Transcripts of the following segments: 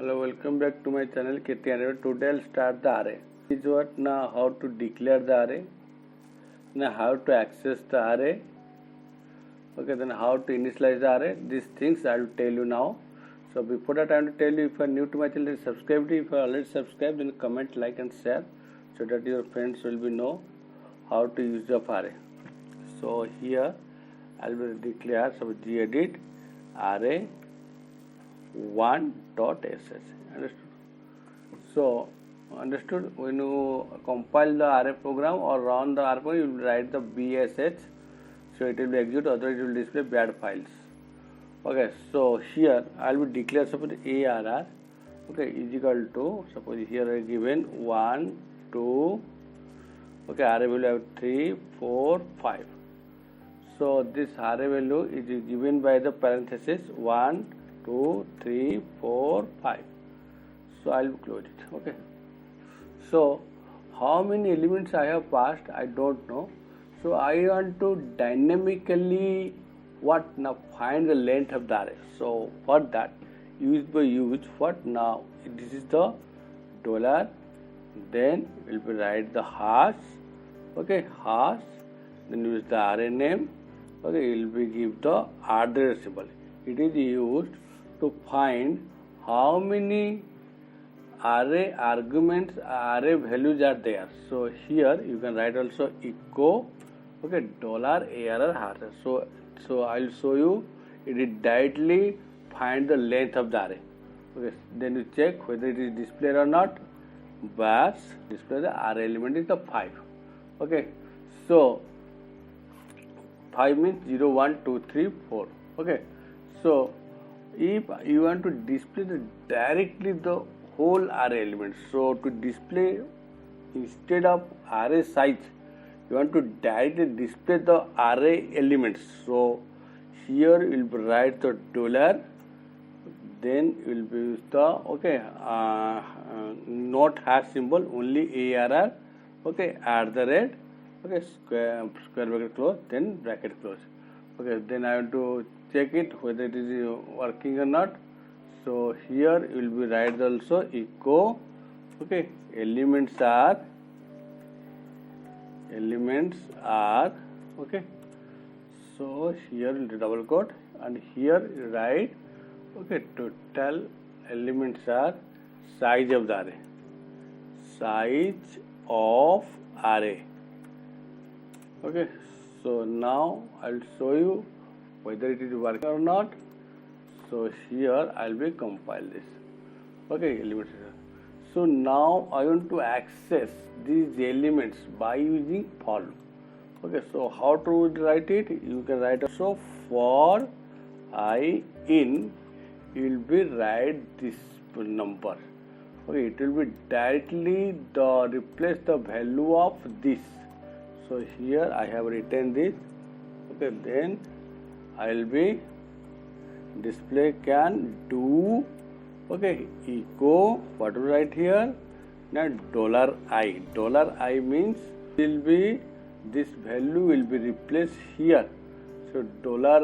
Hello, welcome back to my channel Kritika. Today I'll start the array. This is what now how to declare the array, now how to access the array, okay, then how to initialize the array. These things I will tell you now. So before that I want to tell you, if you are new to my channel, subscribe to it. If you are already subscribed, then comment, like and share so that your friends will know how to use the array. So here I will declare gedit array 1.sh. Understood? So understood, when you compile the array program or run the array program, you will write the bsh, so it will be execute, otherwise it will display bad files. Okay, so here I will declare suppose arr, okay, is equal to, suppose here I given 1 2, okay, array value have 3 4 5. So this array value is given by the parenthesis 1 2 3 4 5. So I will close it. Okay, so how many elements I have passed, I don't know. So I want to dynamically find the length of the array. So for that, use what now, this is the dollar, then will be write the hash, okay, hash, then use the array name, okay, it will be give the address symbol. It is used to find how many array arguments, array values are there. So here you can write also echo, okay, $arr hash. So I will show you, it is directly find the length of the array. Okay, then you check whether it is displayed or not. Bash display the array element is the 5. Okay, so 5 means 0 1 2 3 4. Okay, so if you want to display directly the whole array element, so to display instead of array size, you want to directly display the array elements. So here you will write the dollar, then you will use the not hash symbol, only arr, okay, at the rate, okay, square bracket close, then bracket close. Okay, then I want to check it whether it is working or not. So here you will be write also echo, okay, elements are, okay, so here will double quote, and here you write, okay, total elements are size of the array, size of array. Okay, so now I will show you whether it is working or not. So here I will be compile this, okay, elements. So now I want to access these elements by using for loop. Okay, so how to write it? You can write also for I in, you will be write this number. Okay, it will be directly replace the value of this. So here I have written this. Okay, then I will be display can do, okay, echo, what to write here, now $i means will be, this value will be replaced here. So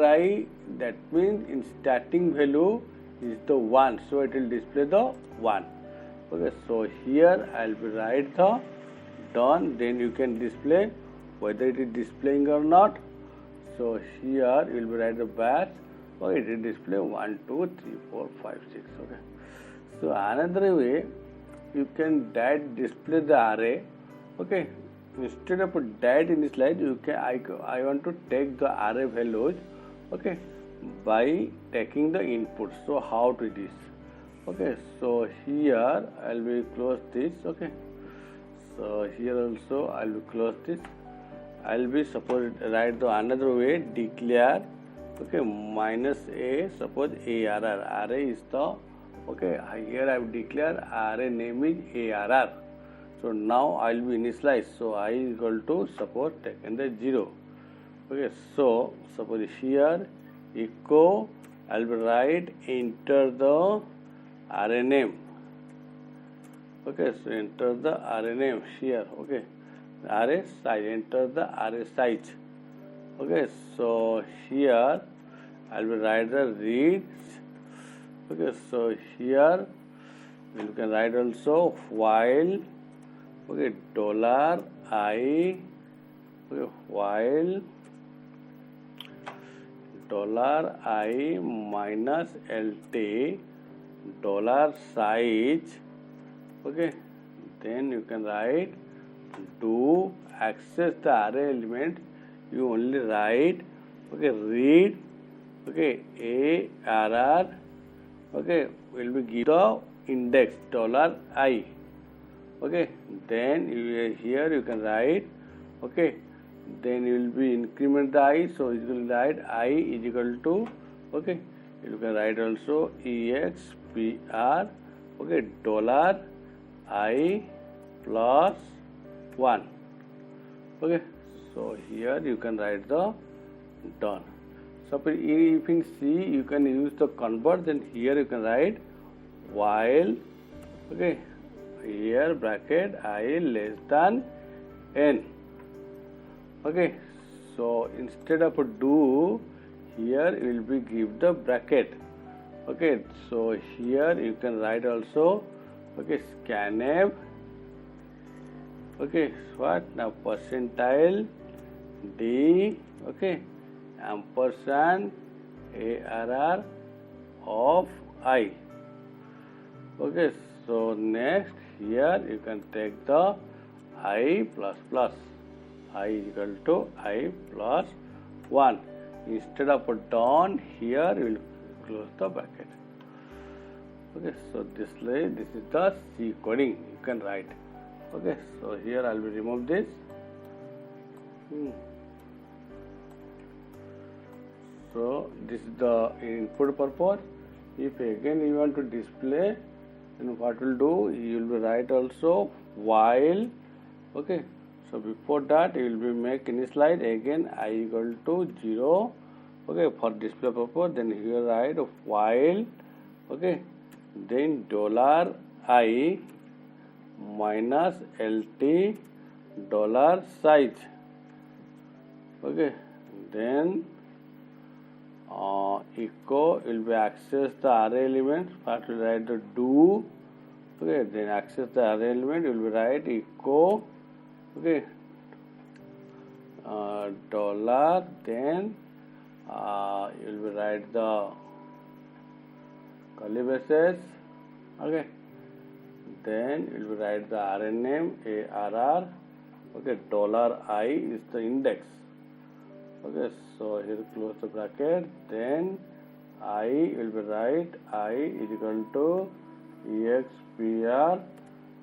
$i, that means in starting value is the 1, so it will display the 1. Okay, so here I will be write the done, then you can display whether it is displaying or not. So here you will be write the bash, okay, it will display 1 2 3 4 5 6. Okay, so another way you can display the array. Okay, instead of direct initialize, you can I want to take the array values, okay, by taking the input. So how to this? Okay, so here I will be close this. Okay, so here also I will be close this. I will be suppose write the another way, declare, okay, minus a, suppose arr, array is the, okay, here I have declared array name is arr. So now I will be initialize, so I is equal to suppose taken the 0. Okay, so suppose here echo, I will be write enter the array name. Okay, so enter the array name here. Okay, array size, enter the array size. Okay, so here I will write the reads. Okay, so here You can write also while, okay, dollar I, okay, while dollar I minus LT dollar size, okay, then you can write do access the array element, you only write, okay, read, okay, ARR, okay, will be give the index dollar I, okay, then here you can write, okay, then you will be increment the I, so you will write I is equal to, okay, you can write also EXPR, okay, dollar I plus 1, okay, so here you can write the done. Suppose if in C you can use the convert, then here you can write while, okay, here bracket I less than n, okay, so instead of a do, here you will be give the bracket, okay, so here you can write also, okay, scanf, okay, what now percentile D, okay, ampersand ARR of I, okay, so next here you can take the I plus plus, I is equal to I plus 1, instead of a done, here you will close the bracket, okay, so this is the C coding you can write, okay, so here I will remove this. So this is the input purpose. If again you want to display, then what will do, you will be write also while, okay, so before that you will be make initialize again I equal to 0, okay, for display purpose, then here write while, okay, then dollar I minus LT dollar size, okay, then echo will be access the array element, first will write the do, okay, then access the array element, you will be write echo, okay, dollar, then you will be write the curly braces, okay, then you will write the array name ARR, okay, dollar I is the index, okay, so here close the bracket, then I will be write I is equal to EXPR,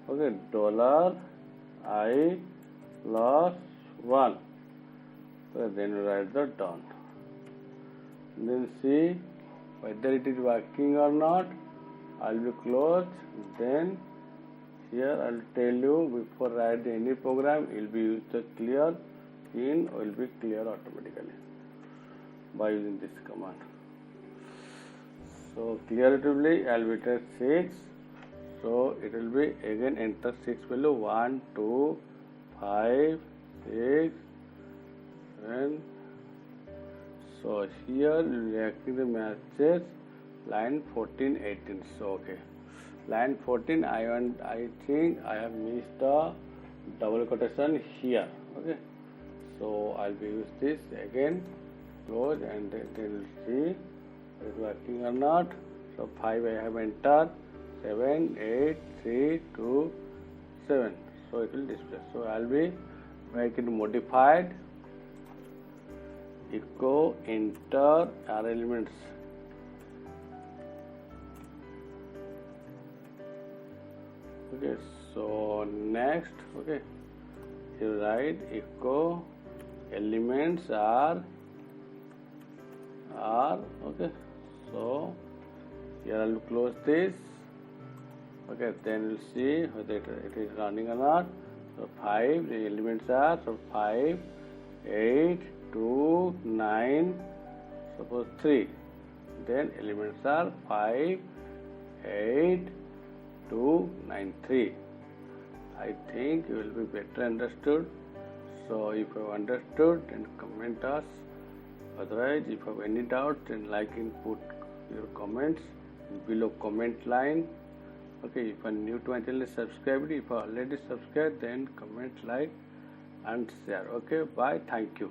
okay, dollar I plus 1, so then you write the done, then see whether it is working or not. I will be closed, then here I will tell you before write any program, you will be use the clear, clean will be clear automatically by using this command. So clearatively I will be test 6, so it will be again enter 6 value 1, 2, 5, 6, 7. So here we will be acting the matches line 14, 18. So okay, line 14 I think I have missed the double quotation here, okay, so I'll be use this again, close, and then we'll see it is working or not. So 5 I have entered, 7, 8, 3, 2, 7, so it will display. So I'll be make it modified echo enter array elements, okay, so next, okay, you write echo elements are okay, so here I will close this, okay, then we'll see whether it is running or not. So 5, the elements are, so 5, 8, 2, 9, suppose 3, then elements are 5, 8, 2, 9, 3. I think you will be better understood. So if you have understood, then comment us. Otherwise, if you have any doubt, then like and put your comments below comment line. Okay, if you are new to my channel, subscribe. If you are already subscribed, then comment, like and share. Okay, bye, thank you.